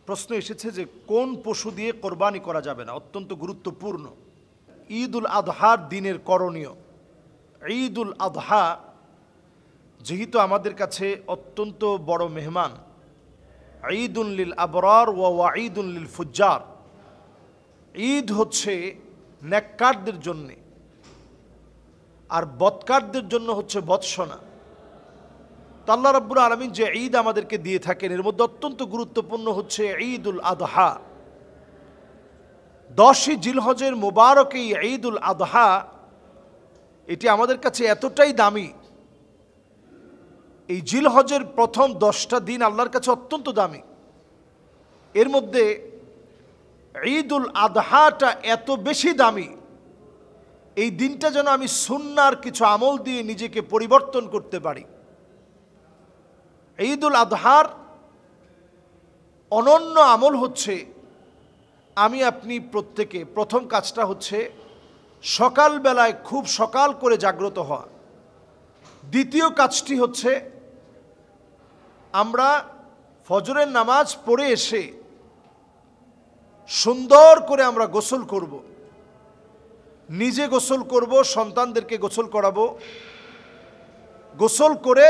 প্রশ্ন এসেছে যে কোন পশু দিয়ে কোরবানি করা যাবে না, অত্যন্ত গুরুত্বপূর্ণ। ঈদুল আদহার দিনের করণীয়। ঈদুল আদহা যেহেতু আমাদের কাছে অত্যন্ত বড় মেহমান, ঈদুন লিল আবরার ওয়া ঈদুন লিল ফুজ্জার। ঈদ হচ্ছে নেককারদের জন্যে, আর বদকারদের জন্য হচ্ছে বৎসনা। তো আল্লাহ রাব্বুল আলামিন যে ঈদ আমাদেরকে দিয়ে থাকেন, এর মধ্যে অত্যন্ত গুরুত্বপূর্ণ হচ্ছে ঈদুল আদহা। 10ই জিলহজের মোবারক এই ঈদুল আদহা, এটি আমাদের কাছে এতটাই দামি। এই জিলহজের প্রথম 10টা দিন আল্লাহর কাছে অত্যন্ত দামি। এর মধ্যে ঈদুল আদহাটা এত বেশি দামি, এই দিনটা যেন আমি সুন্নার কিছু আমল দিয়ে নিজেকে পরিবর্তন করতে পারি। ঈদুল আদহার অনন্য আমল হচ্ছে, আমি আপনি প্রত্যেকে প্রথম কাজটা হচ্ছে সকালবেলায় খুব সকাল করে জাগ্রত হওয়া। দ্বিতীয় কাজটি হচ্ছে আমরা ফজরের নামাজ পড়ে এসে সুন্দর করে আমরা গোসল করব, নিজে গোসল করব, সন্তানদেরকে গোসল করাবো। গোসল করে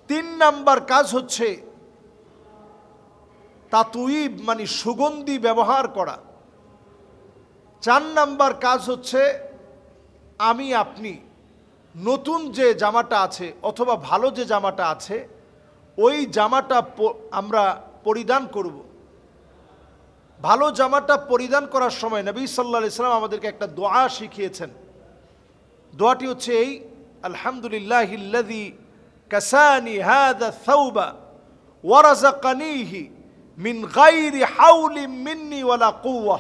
3 নাম্বার কাজ হচ্ছে তাতুইব মানে সুগন্ধি ব্যবহার করা। 4 নাম্বার কাজ হচ্ছে আমি আপনি নতুন যে জামাটা আছে অথবা ভালো যে জামাটা আছে ওই জামাটা আমরা পরিধান করব। ভালো জামাটা পরিধান করার সময় নবী সাল্লাল্লাহু আলাইহি সাল্লাম আমাদেরকে একটা দোয়া শিখিয়েছেন। দোয়াটি হচ্ছে এই, আলহামদুলিল্লাহিল্লাযী কাসানি হাযা থাওবা ওয়া রাযাকানিহি মিন গায়রি হাওলিন মিন্নি ওয়ালা কুওয়া।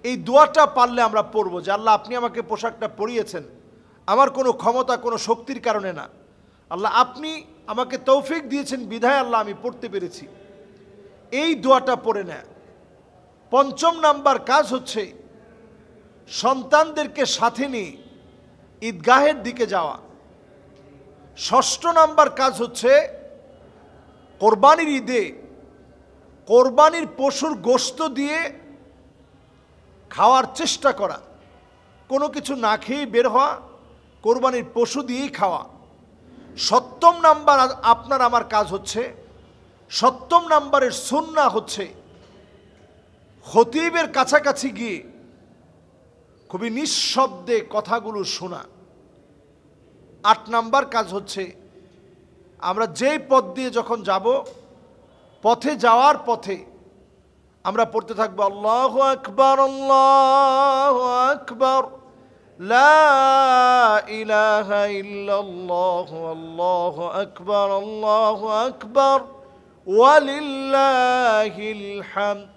এই দোয়াটা পারলে আমরা পড়ব যে আল্লাহ আপনি আমাকে পোশাকটা পরিয়েছেন আমার কোনো ক্ষমতা কোনো শক্তির কারণে না, আল্লাহ আপনি আমাকে তৌফিক দিয়েছেন বিধায় আল্লাহ আমি পড়তে পেরেছি। এই দোয়াটা পড়ে নেয়। 5 নাম্বার কাজ হচ্ছে সন্তানদেরকে সাথে নিয়ে ঈদগাহের দিকে যাওয়া। 6 নাম্বার কাজ হচ্ছে কোরবানির ঈদে কোরবানির পশুর গোশত দিয়ে খাওয়ার চেষ্টা করা, কোনো কিছু না খেয়ে বের হওয়া, কোরবানির পশু দিয়েই খাওয়া। 7 নাম্বার আপনার আমার কাজ হচ্ছে, 7 নাম্বারের সুন্নাহ হচ্ছে খতিবের কাছাকাছি গিয়ে খুবই নিঃশব্দে কথাগুলো শোনা। 8 নাম্বার কাজ হচ্ছে আমরা যেই পথ দিয়ে যখন যাব, পথে যাওয়ার পথে আমরা পড়তে থাকবো আল্লাহু আকবার আল্লাহু আকবার লা ইলাহা ইল্লাল্লাহু আল্লাহু আকবার ওয়ালিল্লাহিল হামদ।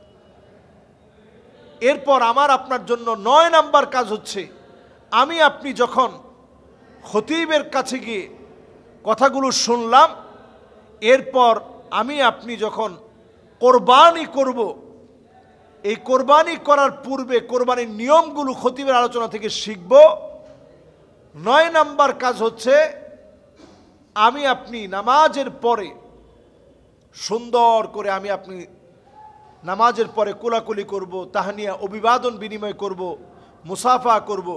এরপর আমার আপনার জন্য 9 নাম্বার কাজ হচ্ছে আমি আপনি যখন খতিবের কাছে গিয়ে কথাগুলো শুনলাম, এরপর আমি আপনি যখন কোরবানি করব, এই কোরবানি করার পূর্বে কোরবানির নিয়মগুলো খতিবের আলোচনা থেকে শিখব। 9 নাম্বার কাজ হচ্ছে আমি আপনি নামাজের পরে সুন্দর করে আমি আপনি নামাজের পরে কোলাকুলি করব, তাহনিয়া অভিবাদন বিনিময় করব, মুসাফা করব।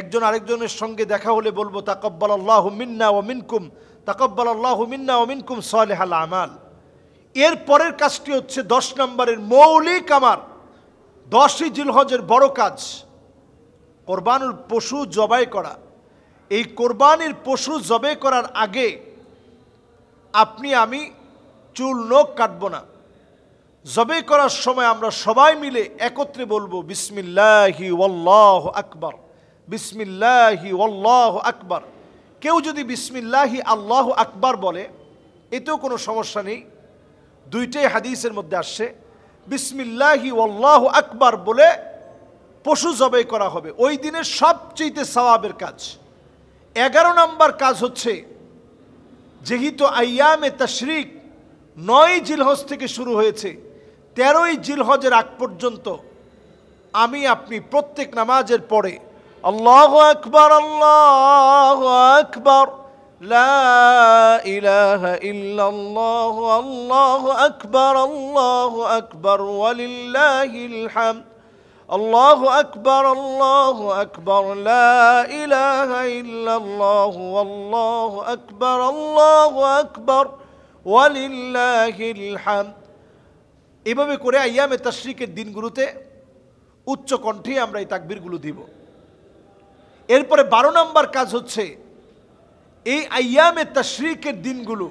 একজন আরেকজনের সঙ্গে দেখা হলে বলবো তাকাব্বালাল্লাহু মিন্না ওয়া মিনকুম, তাকাব্বালাল্লাহু মিন্না ওয়া মিনকুম সালিহাল আমাল। এর পরের কাজটি হচ্ছে 10 নম্বরের মৌলিক আমার 10ই জিলহজের বড় কাজ কোরবানির পশু জবাই করা। এই কোরবানির পশু জবাই করার আগে আপনি আমি চুল নখ কাটবো না। জবাই করার সময় আমরা সবাই মিলে একত্রে বলবো বিসমিল্লাহি ওয়াল্লাহু আকবার, বিসমিল্লাহি ওয়াল্লাহু আকবার। কেউ যদি বিসমিল্লাহি আল্লাহু আকবার বলে এতেও কোনো সমস্যা নেই, দুইটাই হাদিসের মধ্যে আসছে। বিসমিল্লাহি ওয়াল্লাহু আকবার বলে পশু জবাই করা হবে, ওই দিনের সবচেয়ে সওয়াবের কাজ। 11 নম্বর কাজ হচ্ছে যেহেতু আইয়ামে তাশরিক 9ই জিলহজ থেকে শুরু হয়েছে, 13ই জিলহজের আগ পর্যন্ত আমি আপনি প্রত্যেক নামাজের পরে আল্লাহু আকবার লা ইলাহা ইল্লাল্লাহ আল্লাহু আকবার ওয়ালিল্লাহিল হামদ আল্লাহু আকবার লা ইলাহা ইল্লাল্লাহ আল্লাহু আকবার ওয়ালিল্লাহিল হামদ। এভাবে করে আইয়ামে তাশরিকের দিনগুলোতে উচ্চ কণ্ঠে আমরা এই তাকবীরগুলো দিব। এরপরে 12 নম্বর কাজ হচ্ছে এই আইয়ামে তাশরিকের দিনগুলো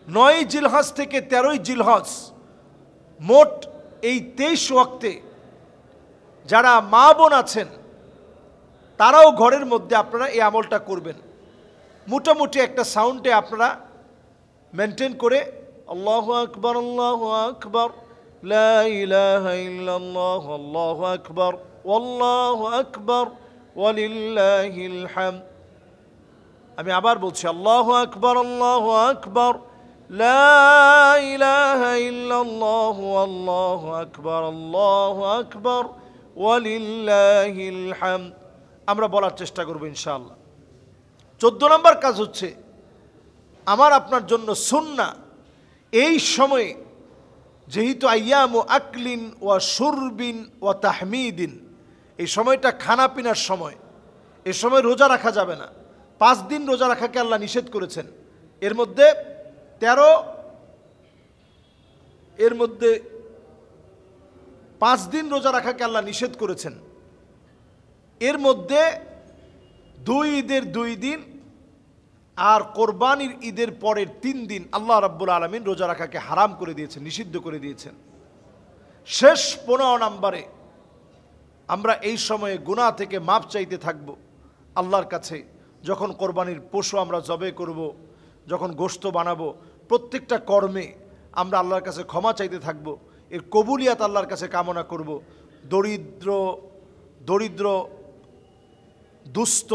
9 জিলহজ থেকে 13 জিলহজ মোট এই 23 ওয়াক্তে যারা মা বোন আছেন তারাও ঘরের মধ্যে আপনারা এই আমলটা করবেন। মোটামুটি একটা সাউন্ডে আপনারা মেনটেন করে আল্লাহু আকবার লা ইলাহা ইল্লাল্লাহ আল্লাহু আকবার ওয়াল্লাহু আকবার ওয়ালিল্লাহিল হামদ। আমি আবার বলছি আল্লাহু আকবার লা ইলাহা ইল্লাল্লাহ আল্লাহু আকবার ওয়ালিল্লাহিল হামদ। আমরা বলার চেষ্টা করব ইনশাআল্লাহ। 14 নম্বর কাজ হচ্ছে আমার আপনার জন্য সুন্নাহ এই সময়ে, যেহেতু আইয়ামু আকলিন ওয়া শুরবিন ওয়া তাহমিদিন, এই সময়টা খানা পিনার সময়, এই সময় রোজা রাখা যাবে না। 5 দিন রোজা রাখাকে আল্লাহ নিষেধ করেছেন। এর মধ্যে 5 দিন রোজা রাখাকে আল্লাহ নিষেধ করেছেন। এর মধ্যে 2 ঈদের 2 দিন আর কোরবানির ঈদের পরের 3 দিন আল্লাহ রাব্বুল আলামিন রোজা রাখাকে হারাম করে দিয়েছেন, নিষিদ্ধ করে দিয়েছেন। শেষ 15 নম্বরে আমরা এই সময়ে গুনাহ থেকে মাপ চাইতে থাকব আল্লাহর কাছে। যখন কোরবানির পশু আমরা জবে করব, যখন গোশত বানাবো, প্রত্যেকটা কর্মে আমরা আল্লাহর কাছে ক্ষমা চাইতে থাকব, এর কবুলিয়াত আল্লাহর কাছে কামনা করব। দরিদ্র দুস্থ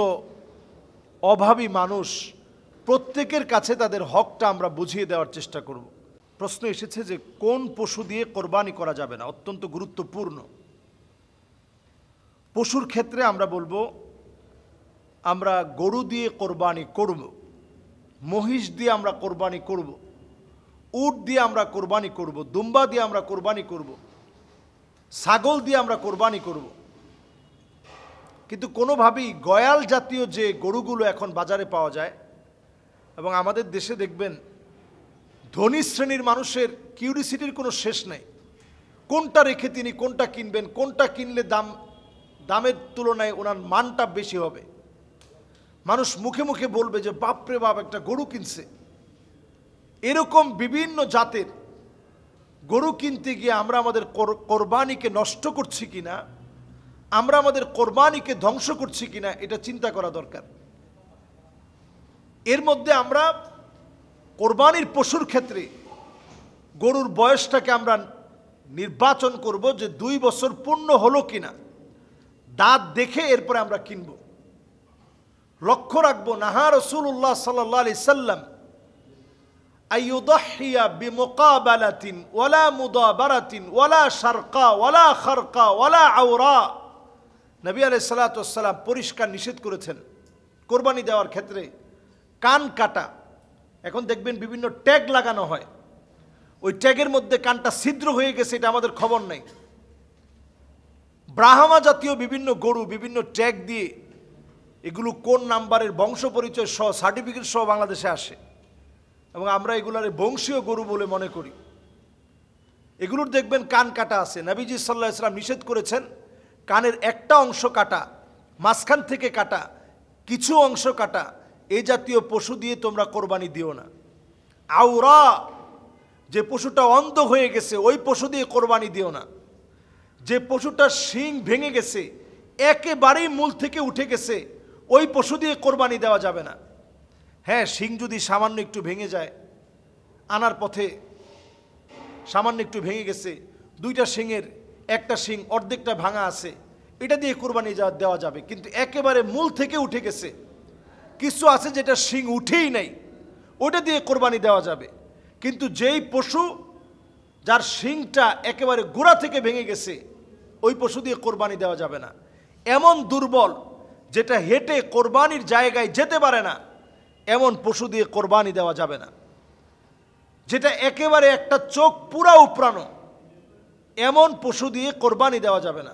অভাবী মানুষ প্রত্যেকের কাছে তাদের হকটা আমরা বুঝিয়ে দেওয়ার চেষ্টা করব। প্রশ্ন এসেছে যে কোন পশু দিয়ে কোরবানি করা যাবে না, অত্যন্ত গুরুত্বপূর্ণ। পশুর ক্ষেত্রে আমরা বলবো আমরা গরু দিয়ে কোরবানি করব, মহিষ দিয়ে আমরা কোরবানি করব, উট দিয়ে আমরা কোরবানি করব, দুম্বা দিয়ে আমরা কোরবানি করব, ছাগল দিয়ে আমরা কোরবানি করব। কিন্তু কোনোভাবেই গয়াল জাতীয় যে গরুগুলো এখন বাজারে পাওয়া যায়, এবং আমাদের দেশে দেখবেন ধনী শ্রেণীর মানুষের কিউরিসিটির কোনো শেষ নেই। কোনটা রেখে তিনি কোনটা কিনবেন, কোনটা কিনলে দামের তুলনায় ওনার মানটা বেশি হবে। মানুষ মুখে মুখে বলবে যে বাপরে বাপ একটা গরু কিনছে। এরকম বিভিন্ন জাতের গরু কিনতে গিয়ে আমরা আমাদের কোরবানিকে নষ্ট করছি কিনা, আমরা আমাদের কোরবানিকে ধ্বংস করছি কিনা, এটা চিন্তা করা দরকার। এর মধ্যে আমরা কোরবানির পশুর ক্ষেত্রে গরুর বয়সটাকে আমরা নির্বাচন করব যে 2 বছর পূর্ণ হলো কিনা, দাঁত দেখে এরপরে আমরা কিনব। লক্ষ্য রাখবো নাহা রাসূলুল্লাহ সাল্লাল্লাহু আলাইহি সাল্লাম আইয়ুদহিয়া বিমুকাবালাতিন ওয়ালা মুদাবারাতিন ওয়ালা শারকা ওয়ালা খারকা ওয়ালা আওরা। নবী আলাইহিস সালাতু ওয়াস সালাম পরিষ্কার নিষেধ করেছেন কোরবানি দেওয়ার ক্ষেত্রে কান কাটা। এখন দেখবেন বিভিন্ন ট্যাগ লাগানো হয়, ওই ট্যাগের মধ্যে কানটা ছিদ্র হয়ে গেছে, এটা আমাদের খবর নাই। ব্রাহ্মা জাতীয় বিভিন্ন গরু বিভিন্ন ট্যাগ দিয়ে, এগুলো কোন নাম্বারের বংশ পরিচয় সহ সার্টিফিকেট সহ বাংলাদেশে আসে, এবং আমরা এগুলার বংশীয় গরু বলে মনে করি। এগুলোর দেখবেন কান কাটা আছে। নবীজি সাল্লাল্লাহু আলাইহি সাল্লাম নিষেধ করেছেন কানের একটা অংশ কাটা, মাঝখান থেকে কাটা, কিছু অংশ কাটা, এই জাতীয় পশু দিয়ে তোমরা কোরবানি দিও না। আওরা, যে পশুটা অন্ধ হয়ে গেছে ওই পশু দিয়ে কোরবানি দিও না। যে পশুটার শিং ভেঙে গেছে, একেবারেই মূল থেকে উঠে গেছে, ওই পশু দিয়ে কোরবানি দেওয়া যাবে না। হ্যাঁ, শিং যদি সামান্য একটু ভেঙে যায়, আনার পথে সামান্য একটু ভেঙে গেছে, 2টা শিংয়ের একটা শিং অর্ধেকটা ভাঙা আছে, এটা দিয়ে কোরবানি দেওয়া যাবে। কিন্তু একেবারে মূল থেকে উঠে গেছে, কিছু আছে যেটা শিং উঠেই নাই, ওটা দিয়ে কোরবানি দেওয়া যাবে। কিন্তু যেই পশু যার শিংটা একেবারে গোড়া থেকে ভেঙে গেছে, ওই পশু দিয়ে কোরবানি দেওয়া যাবে না। এমন দুর্বল যেটা হেঁটে কোরবানির জায়গায় যেতে পারে না, এমন পশু দিয়ে কোরবানি দেওয়া যাবে না। যেটা একেবারে একটা চোখ পুরা উপড়ানো, এমন পশু দিয়ে কোরবানি দেওয়া যাবে না।